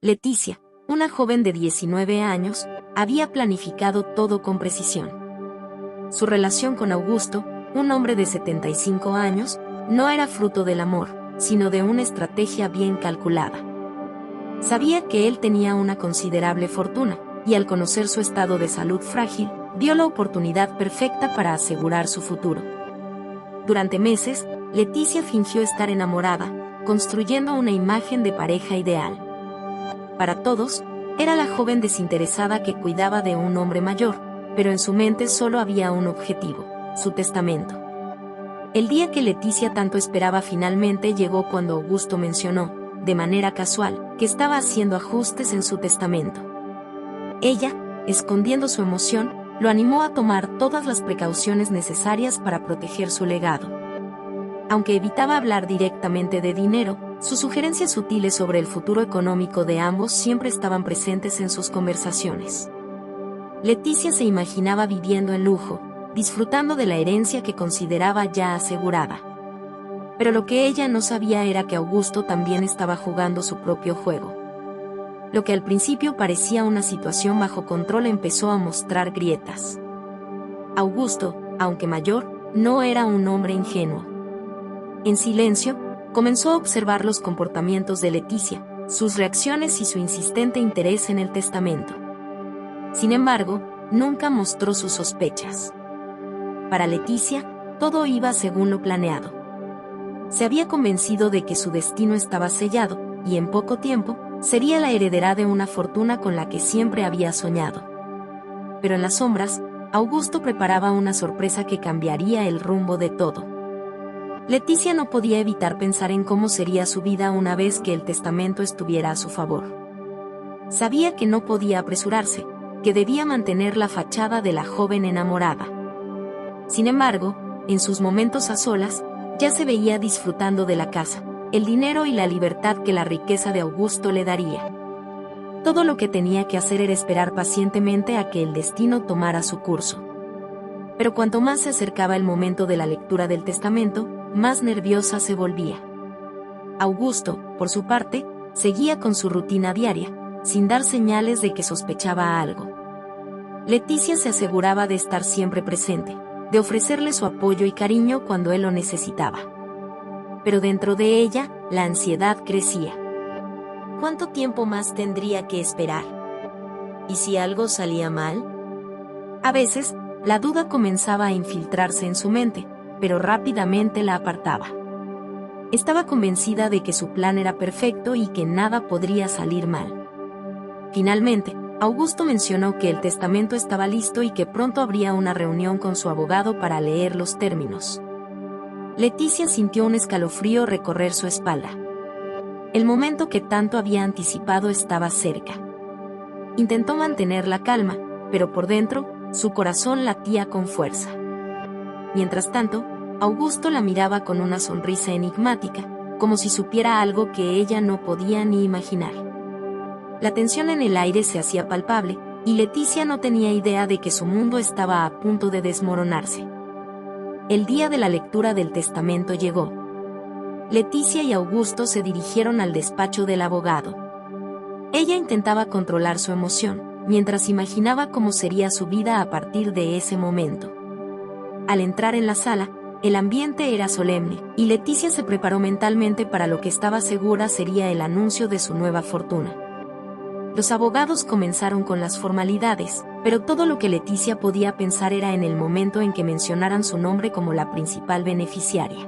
Leticia, una joven de 19 años, había planificado todo con precisión. Su relación con Augusto, un hombre de 75 años, no era fruto del amor, sino de una estrategia bien calculada. Sabía que él tenía una considerable fortuna, y al conocer su estado de salud frágil, vio la oportunidad perfecta para asegurar su futuro. Durante meses, Leticia fingió estar enamorada, construyendo una imagen de pareja ideal. Para todos, era la joven desinteresada que cuidaba de un hombre mayor, pero en su mente solo había un objetivo: su testamento. El día que Leticia tanto esperaba finalmente llegó cuando Augusto mencionó, de manera casual, que estaba haciendo ajustes en su testamento. Ella, escondiendo su emoción, lo animó a tomar todas las precauciones necesarias para proteger su legado. Aunque evitaba hablar directamente de dinero, sus sugerencias sutiles sobre el futuro económico de ambos siempre estaban presentes en sus conversaciones. Leticia se imaginaba viviendo en lujo, disfrutando de la herencia que consideraba ya asegurada. Pero lo que ella no sabía era que Augusto también estaba jugando su propio juego. Lo que al principio parecía una situación bajo control empezó a mostrar grietas. Augusto, aunque mayor, no era un hombre ingenuo. En silencio, comenzó a observar los comportamientos de Leticia, sus reacciones y su insistente interés en el testamento. Sin embargo, nunca mostró sus sospechas. Para Leticia, todo iba según lo planeado. Se había convencido de que su destino estaba sellado, y en poco tiempo, sería la heredera de una fortuna con la que siempre había soñado. Pero en las sombras, Augusto preparaba una sorpresa que cambiaría el rumbo de todo. Leticia no podía evitar pensar en cómo sería su vida una vez que el testamento estuviera a su favor. Sabía que no podía apresurarse, que debía mantener la fachada de la joven enamorada. Sin embargo, en sus momentos a solas, ya se veía disfrutando de la casa, el dinero y la libertad que la riqueza de Augusto le daría. Todo lo que tenía que hacer era esperar pacientemente a que el destino tomara su curso. Pero cuanto más se acercaba el momento de la lectura del testamento, más nerviosa se volvía. Augusto, por su parte, seguía con su rutina diaria, sin dar señales de que sospechaba algo. Leticia se aseguraba de estar siempre presente, de ofrecerle su apoyo y cariño cuando él lo necesitaba. Pero dentro de ella, la ansiedad crecía. ¿Cuánto tiempo más tendría que esperar? ¿Y si algo salía mal? A veces, la duda comenzaba a infiltrarse en su mente, pero rápidamente la apartaba. Estaba convencida de que su plan era perfecto y que nada podría salir mal. Finalmente, Augusto mencionó que el testamento estaba listo y que pronto habría una reunión con su abogado para leer los términos. Leticia sintió un escalofrío recorrer su espalda. El momento que tanto había anticipado estaba cerca. Intentó mantener la calma, pero por dentro, su corazón latía con fuerza. Mientras tanto, Augusto la miraba con una sonrisa enigmática, como si supiera algo que ella no podía ni imaginar. La tensión en el aire se hacía palpable, y Leticia no tenía idea de que su mundo estaba a punto de desmoronarse. El día de la lectura del testamento llegó. Leticia y Augusto se dirigieron al despacho del abogado. Ella intentaba controlar su emoción, mientras imaginaba cómo sería su vida a partir de ese momento. Al entrar en la sala, el ambiente era solemne, y Leticia se preparó mentalmente para lo que estaba segura sería el anuncio de su nueva fortuna. Los abogados comenzaron con las formalidades, pero todo lo que Leticia podía pensar era en el momento en que mencionaran su nombre como la principal beneficiaria.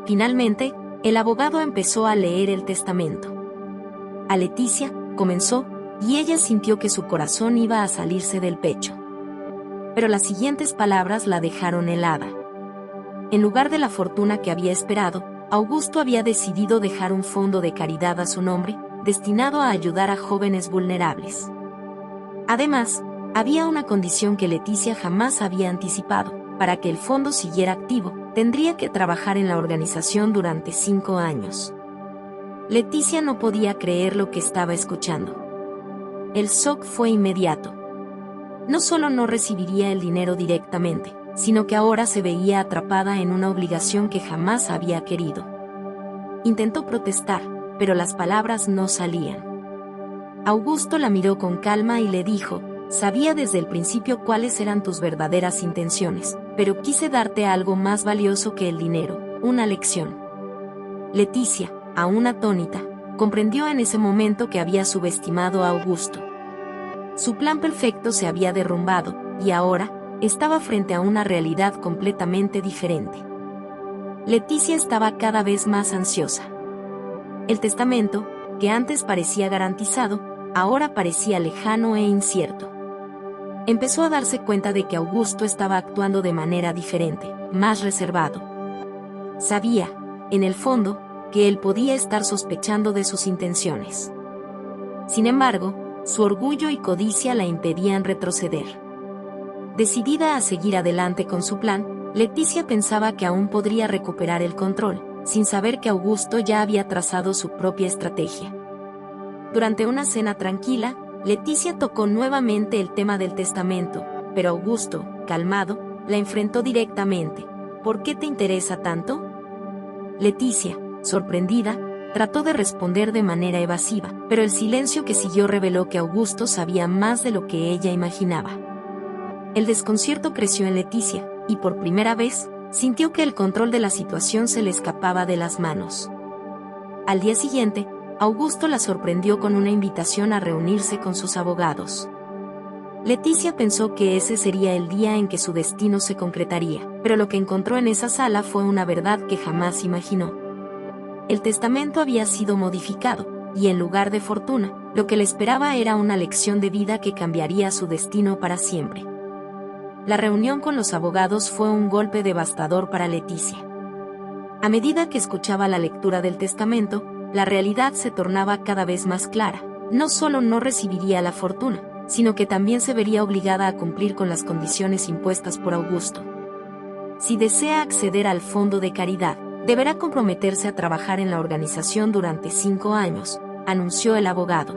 Finalmente, el abogado empezó a leer el testamento. A Leticia, comenzó, y ella sintió que su corazón iba a salirse del pecho. Pero las siguientes palabras la dejaron helada. En lugar de la fortuna que había esperado, Augusto había decidido dejar un fondo de caridad a su nombre, destinado a ayudar a jóvenes vulnerables. Además, había una condición que Leticia jamás había anticipado: para que el fondo siguiera activo, tendría que trabajar en la organización durante 5 años. Leticia no podía creer lo que estaba escuchando. El shock fue inmediato. No solo no recibiría el dinero directamente, sino que ahora se veía atrapada en una obligación que jamás había querido. Intentó protestar, pero las palabras no salían. Augusto la miró con calma y le dijo: «Sabía desde el principio cuáles eran tus verdaderas intenciones, pero quise darte algo más valioso que el dinero, una lección». Leticia, aún atónita, comprendió en ese momento que había subestimado a Augusto. Su plan perfecto se había derrumbado, y ahora, estaba frente a una realidad completamente diferente. Leticia estaba cada vez más ansiosa. El testamento, que antes parecía garantizado, ahora parecía lejano e incierto. Empezó a darse cuenta de que Augusto estaba actuando de manera diferente, más reservado. Sabía, en el fondo, que él podía estar sospechando de sus intenciones. Sin embargo, su orgullo y codicia la impedían retroceder. Decidida a seguir adelante con su plan, Leticia pensaba que aún podría recuperar el control, sin saber que Augusto ya había trazado su propia estrategia. Durante una cena tranquila, Leticia tocó nuevamente el tema del testamento, pero Augusto, calmado, la enfrentó directamente. «¿Por qué te interesa tanto?». Leticia, sorprendida, trató de responder de manera evasiva, pero el silencio que siguió reveló que Augusto sabía más de lo que ella imaginaba. El desconcierto creció en Leticia, y por primera vez, sintió que el control de la situación se le escapaba de las manos. Al día siguiente, Augusto la sorprendió con una invitación a reunirse con sus abogados. Leticia pensó que ese sería el día en que su destino se concretaría, pero lo que encontró en esa sala fue una verdad que jamás imaginó. El testamento había sido modificado, y en lugar de fortuna, lo que le esperaba era una lección de vida que cambiaría su destino para siempre. La reunión con los abogados fue un golpe devastador para Leticia. A medida que escuchaba la lectura del testamento, la realidad se tornaba cada vez más clara. No solo no recibiría la fortuna, sino que también se vería obligada a cumplir con las condiciones impuestas por Augusto. Si desea acceder al fondo de caridad, deberá comprometerse a trabajar en la organización durante 5 años, anunció el abogado.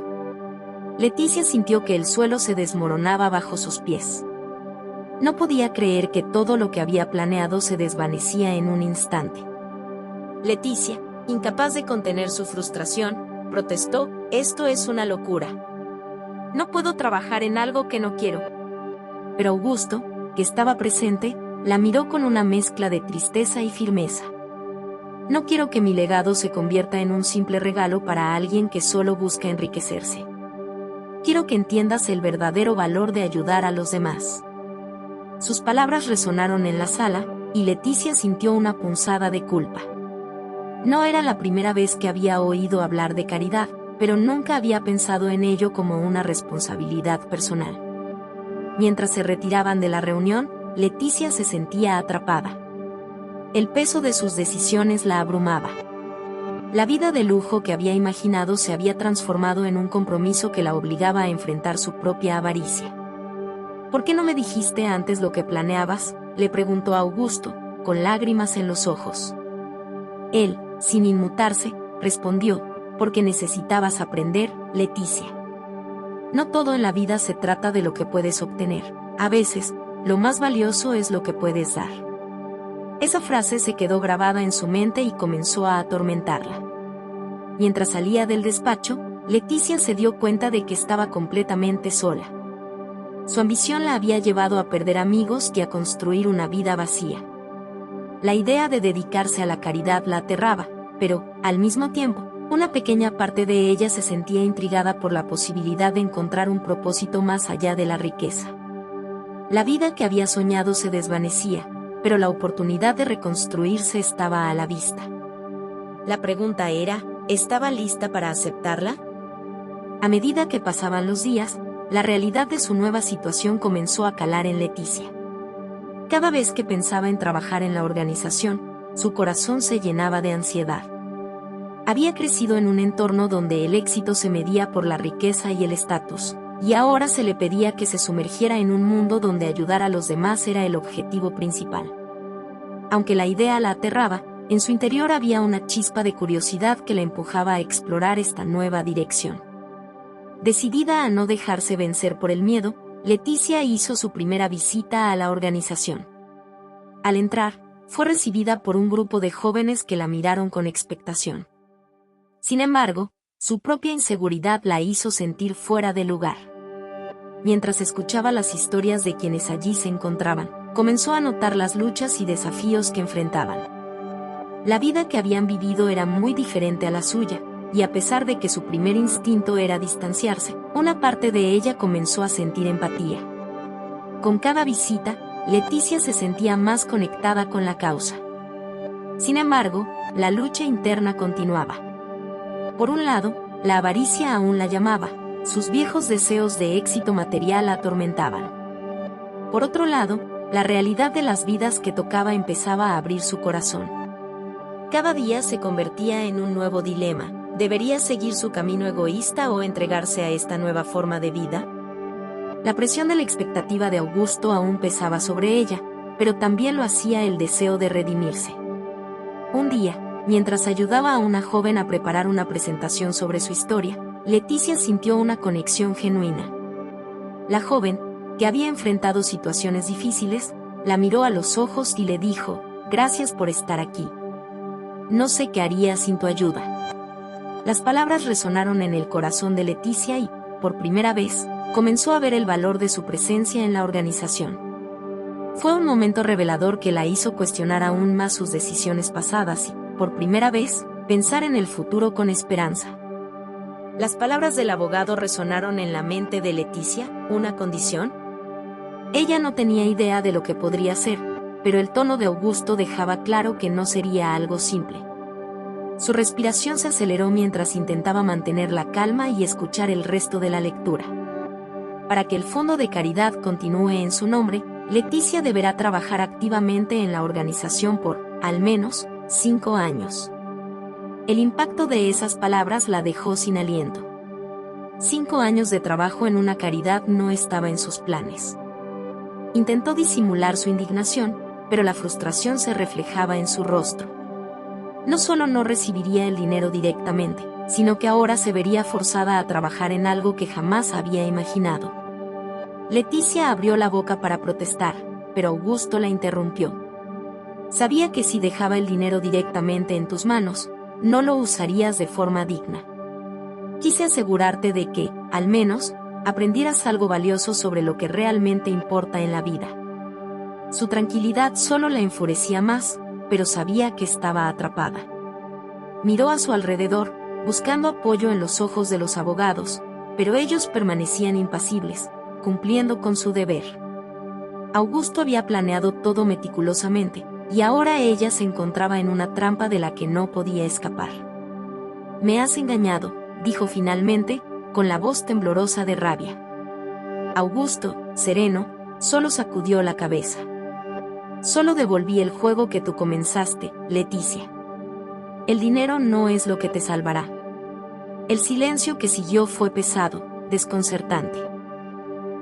Leticia sintió que el suelo se desmoronaba bajo sus pies. No podía creer que todo lo que había planeado se desvanecía en un instante. Leticia, incapaz de contener su frustración, protestó: «Esto es una locura. No puedo trabajar en algo que no quiero». Pero Augusto, que estaba presente, la miró con una mezcla de tristeza y firmeza. «No quiero que mi legado se convierta en un simple regalo para alguien que solo busca enriquecerse. Quiero que entiendas el verdadero valor de ayudar a los demás». Sus palabras resonaron en la sala, y Leticia sintió una punzada de culpa. No era la primera vez que había oído hablar de caridad, pero nunca había pensado en ello como una responsabilidad personal. Mientras se retiraban de la reunión, Leticia se sentía atrapada. El peso de sus decisiones la abrumaba. La vida de lujo que había imaginado se había transformado en un compromiso que la obligaba a enfrentar su propia avaricia. «¿Por qué no me dijiste antes lo que planeabas?», le preguntó Augusto, con lágrimas en los ojos. Él, sin inmutarse, respondió: «Porque necesitabas aprender, Leticia. No todo en la vida se trata de lo que puedes obtener. A veces, lo más valioso es lo que puedes dar». Esa frase se quedó grabada en su mente y comenzó a atormentarla. Mientras salía del despacho, Leticia se dio cuenta de que estaba completamente sola. Su ambición la había llevado a perder amigos y a construir una vida vacía. La idea de dedicarse a la caridad la aterraba, pero, al mismo tiempo, una pequeña parte de ella se sentía intrigada por la posibilidad de encontrar un propósito más allá de la riqueza. La vida que había soñado se desvanecía, pero la oportunidad de reconstruirse estaba a la vista. La pregunta era: ¿estaba lista para aceptarla? A medida que pasaban los días, la realidad de su nueva situación comenzó a calar en Leticia. Cada vez que pensaba en trabajar en la organización, su corazón se llenaba de ansiedad. Había crecido en un entorno donde el éxito se medía por la riqueza y el estatus, y ahora se le pedía que se sumergiera en un mundo donde ayudar a los demás era el objetivo principal. Aunque la idea la aterraba, en su interior había una chispa de curiosidad que la empujaba a explorar esta nueva dirección. Decidida a no dejarse vencer por el miedo, Leticia hizo su primera visita a la organización. Al entrar, fue recibida por un grupo de jóvenes que la miraron con expectación. Sin embargo, Su propia inseguridad la hizo sentir fuera de lugar. Mientras escuchaba las historias de quienes allí se encontraban, comenzó a notar las luchas y desafíos que enfrentaban. La vida que habían vivido era muy diferente a la suya, y a pesar de que su primer instinto era distanciarse, una parte de ella comenzó a sentir empatía. Con cada visita, Leticia se sentía más conectada con la causa. Sin embargo, la lucha interna continuaba. Por un lado, la avaricia aún la llamaba, sus viejos deseos de éxito material la atormentaban. Por otro lado, la realidad de las vidas que tocaba empezaba a abrir su corazón. Cada día se convertía en un nuevo dilema: ¿debería seguir su camino egoísta o entregarse a esta nueva forma de vida? La presión de la expectativa de Augusto aún pesaba sobre ella, pero también lo hacía el deseo de redimirse. Un día, mientras ayudaba a una joven a preparar una presentación sobre su historia, Leticia sintió una conexión genuina. La joven, que había enfrentado situaciones difíciles, la miró a los ojos y le dijo: «Gracias por estar aquí. No sé qué haría sin tu ayuda». Las palabras resonaron en el corazón de Leticia y, por primera vez, comenzó a ver el valor de su presencia en la organización. Fue un momento revelador que la hizo cuestionar aún más sus decisiones pasadas y, por primera vez, pensar en el futuro con esperanza. Las palabras del abogado resonaron en la mente de Leticia: ¿una condición? Ella no tenía idea de lo que podría ser, pero el tono de Augusto dejaba claro que no sería algo simple. Su respiración se aceleró mientras intentaba mantener la calma y escuchar el resto de la lectura. Para que el Fondo de Caridad continúe en su nombre, Leticia deberá trabajar activamente en la organización por, al menos, 5 años. El impacto de esas palabras la dejó sin aliento. 5 años de trabajo en una caridad no estaba en sus planes. Intentó disimular su indignación, pero la frustración se reflejaba en su rostro. No solo no recibiría el dinero directamente, sino que ahora se vería forzada a trabajar en algo que jamás había imaginado. Leticia abrió la boca para protestar, pero Augusto la interrumpió. Sabía que si dejaba el dinero directamente en tus manos, no lo usarías de forma digna. Quise asegurarte de que, al menos, aprendieras algo valioso sobre lo que realmente importa en la vida. Su tranquilidad solo la enfurecía más, pero sabía que estaba atrapada. Miró a su alrededor, buscando apoyo en los ojos de los abogados, pero ellos permanecían impasibles, cumpliendo con su deber. Augusto había planeado todo meticulosamente, y ahora ella se encontraba en una trampa de la que no podía escapar. «Me has engañado», dijo finalmente, con la voz temblorosa de rabia. Augusto, sereno, solo sacudió la cabeza. «Solo devolví el juego que tú comenzaste, Leticia. El dinero no es lo que te salvará». El silencio que siguió fue pesado, desconcertante.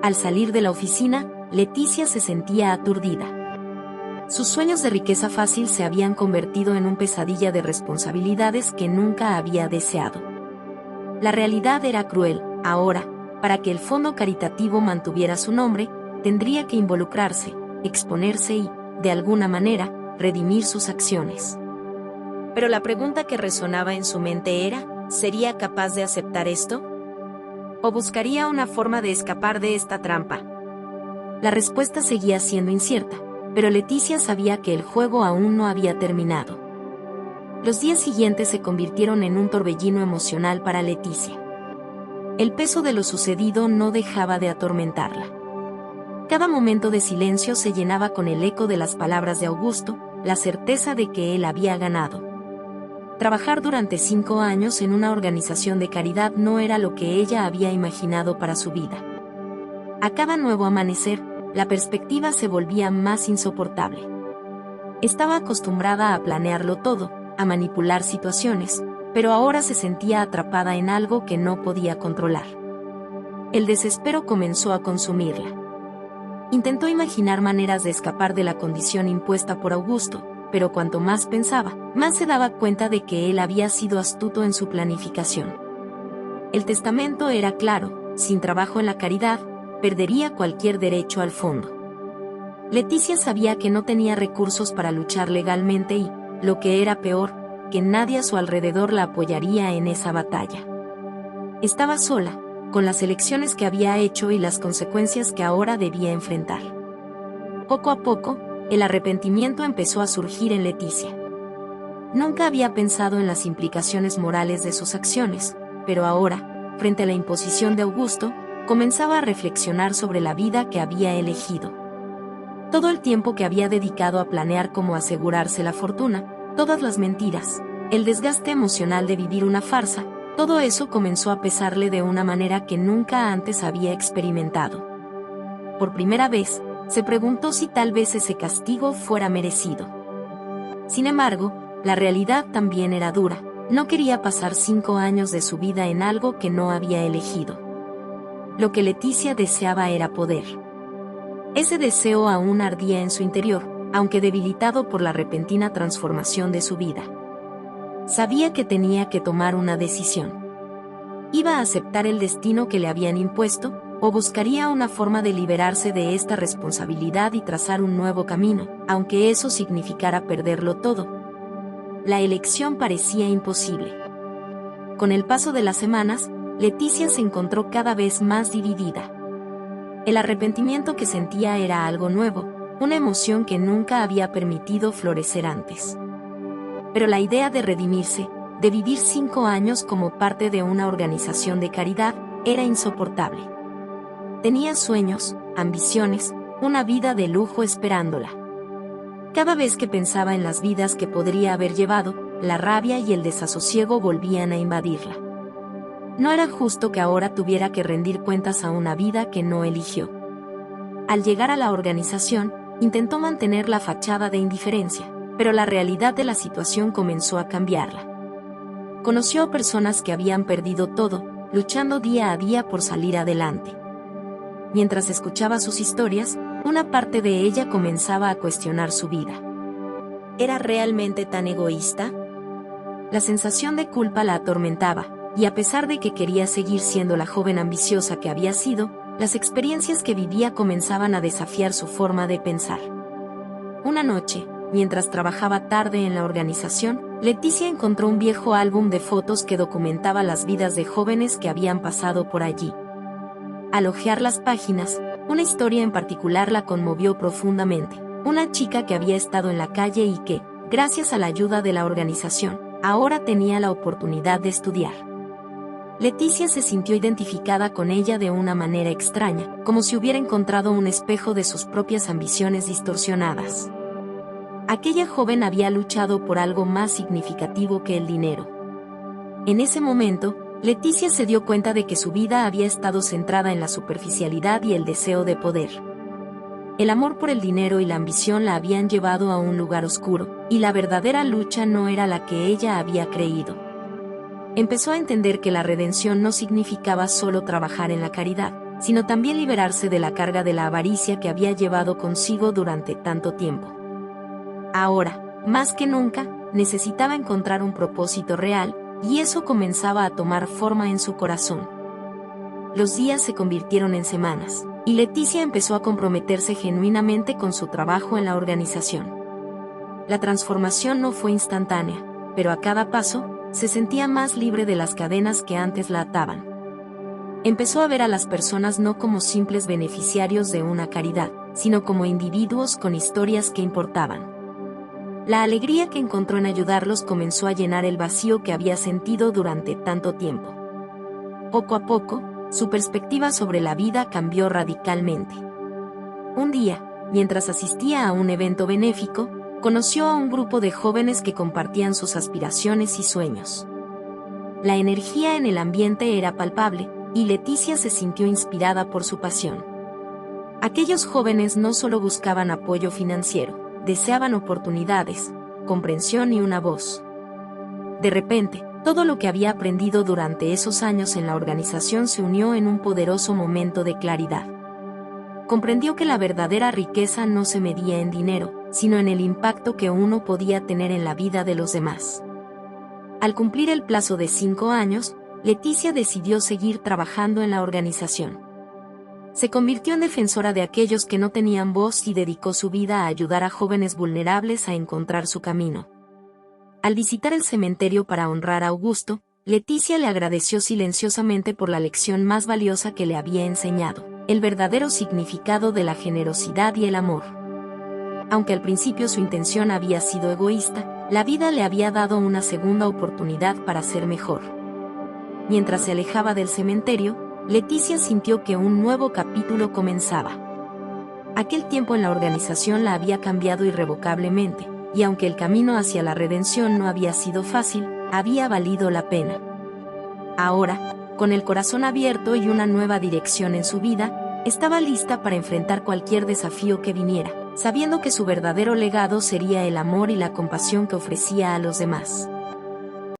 Al salir de la oficina, Leticia se sentía aturdida. Sus sueños de riqueza fácil se habían convertido en una pesadilla de responsabilidades que nunca había deseado. La realidad era cruel. Ahora, para que el fondo caritativo mantuviera su nombre, tendría que involucrarse, exponerse y, de alguna manera, redimir sus acciones. Pero la pregunta que resonaba en su mente era: ¿sería capaz de aceptar esto? ¿O buscaría una forma de escapar de esta trampa? La respuesta seguía siendo incierta, pero Leticia sabía que el juego aún no había terminado. Los días siguientes se convirtieron en un torbellino emocional para Leticia. El peso de lo sucedido no dejaba de atormentarla. Cada momento de silencio se llenaba con el eco de las palabras de Augusto, la certeza de que él había ganado. Trabajar durante 5 años en una organización de caridad no era lo que ella había imaginado para su vida. A cada nuevo amanecer, la perspectiva se volvía más insoportable. Estaba acostumbrada a planearlo todo, a manipular situaciones, pero ahora se sentía atrapada en algo que no podía controlar. El desespero comenzó a consumirla. Intentó imaginar maneras de escapar de la condición impuesta por Augusto, pero cuanto más pensaba, más se daba cuenta de que él había sido astuto en su planificación. El testamento era claro: sin trabajo en la caridad, perdería cualquier derecho al fondo. Leticia sabía que no tenía recursos para luchar legalmente y, lo que era peor, que nadie a su alrededor la apoyaría en esa batalla. Estaba sola, con las elecciones que había hecho y las consecuencias que ahora debía enfrentar. Poco a poco, el arrepentimiento empezó a surgir en Leticia. Nunca había pensado en las implicaciones morales de sus acciones, pero ahora, frente a la imposición de Augusto, comenzaba a reflexionar sobre la vida que había elegido. Todo el tiempo que había dedicado a planear cómo asegurarse la fortuna, todas las mentiras, el desgaste emocional de vivir una farsa, todo eso comenzó a pesarle de una manera que nunca antes había experimentado. Por primera vez, se preguntó si tal vez ese castigo fuera merecido. Sin embargo, la realidad también era dura. No quería pasar 5 años de su vida en algo que no había elegido. Lo que Leticia deseaba era poder. Ese deseo aún ardía en su interior, aunque debilitado por la repentina transformación de su vida. Sabía que tenía que tomar una decisión. ¿Iba a aceptar el destino que le habían impuesto, o buscaría una forma de liberarse de esta responsabilidad y trazar un nuevo camino, aunque eso significara perderlo todo? La elección parecía imposible. Con el paso de las semanas, Leticia se encontró cada vez más dividida. El arrepentimiento que sentía era algo nuevo, una emoción que nunca había permitido florecer antes. Pero la idea de redimirse, de vivir 5 años como parte de una organización de caridad, era insoportable. Tenía sueños, ambiciones, una vida de lujo esperándola. Cada vez que pensaba en las vidas que podría haber llevado, la rabia y el desasosiego volvían a invadirla. No era justo que ahora tuviera que rendir cuentas a una vida que no eligió. Al llegar a la organización, intentó mantener la fachada de indiferencia, pero la realidad de la situación comenzó a cambiarla. Conoció a personas que habían perdido todo, luchando día a día por salir adelante. Mientras escuchaba sus historias, una parte de ella comenzaba a cuestionar su vida. ¿Era realmente tan egoísta? La sensación de culpa la atormentaba, y a pesar de que quería seguir siendo la joven ambiciosa que había sido, las experiencias que vivía comenzaban a desafiar su forma de pensar. Una noche, mientras trabajaba tarde en la organización, Leticia encontró un viejo álbum de fotos que documentaba las vidas de jóvenes que habían pasado por allí. Al hojear las páginas, una historia en particular la conmovió profundamente. Una chica que había estado en la calle y que, gracias a la ayuda de la organización, ahora tenía la oportunidad de estudiar. Leticia se sintió identificada con ella de una manera extraña, como si hubiera encontrado un espejo de sus propias ambiciones distorsionadas. Aquella joven había luchado por algo más significativo que el dinero. En ese momento, Leticia se dio cuenta de que su vida había estado centrada en la superficialidad y el deseo de poder. El amor por el dinero y la ambición la habían llevado a un lugar oscuro, y la verdadera lucha no era la que ella había creído. Empezó a entender que la redención no significaba solo trabajar en la caridad, sino también liberarse de la carga de la avaricia que había llevado consigo durante tanto tiempo. Ahora, más que nunca, necesitaba encontrar un propósito real, y eso comenzaba a tomar forma en su corazón. Los días se convirtieron en semanas, y Leticia empezó a comprometerse genuinamente con su trabajo en la organización. La transformación no fue instantánea, pero a cada paso, se sentía más libre de las cadenas que antes la ataban. Empezó a ver a las personas no como simples beneficiarios de una caridad, sino como individuos con historias que importaban. La alegría que encontró en ayudarlos comenzó a llenar el vacío que había sentido durante tanto tiempo. Poco a poco, su perspectiva sobre la vida cambió radicalmente. Un día, mientras asistía a un evento benéfico, conoció a un grupo de jóvenes que compartían sus aspiraciones y sueños. La energía en el ambiente era palpable, y Leticia se sintió inspirada por su pasión. Aquellos jóvenes no solo buscaban apoyo financiero, deseaban oportunidades, comprensión y una voz. De repente, todo lo que había aprendido durante esos años en la organización se unió en un poderoso momento de claridad. Comprendió que la verdadera riqueza no se medía en dinero, sino en el impacto que uno podía tener en la vida de los demás. Al cumplir el plazo de 5 años, Leticia decidió seguir trabajando en la organización. Se convirtió en defensora de aquellos que no tenían voz y dedicó su vida a ayudar a jóvenes vulnerables a encontrar su camino. Al visitar el cementerio para honrar a Augusto, Leticia le agradeció silenciosamente por la lección más valiosa que le había enseñado, el verdadero significado de la generosidad y el amor. Aunque al principio su intención había sido egoísta, la vida le había dado una segunda oportunidad para ser mejor. Mientras se alejaba del cementerio, Leticia sintió que un nuevo capítulo comenzaba. Aquel tiempo en la organización la había cambiado irrevocablemente, y aunque el camino hacia la redención no había sido fácil, había valido la pena. Ahora, con el corazón abierto y una nueva dirección en su vida, estaba lista para enfrentar cualquier desafío que viniera, sabiendo que su verdadero legado sería el amor y la compasión que ofrecía a los demás.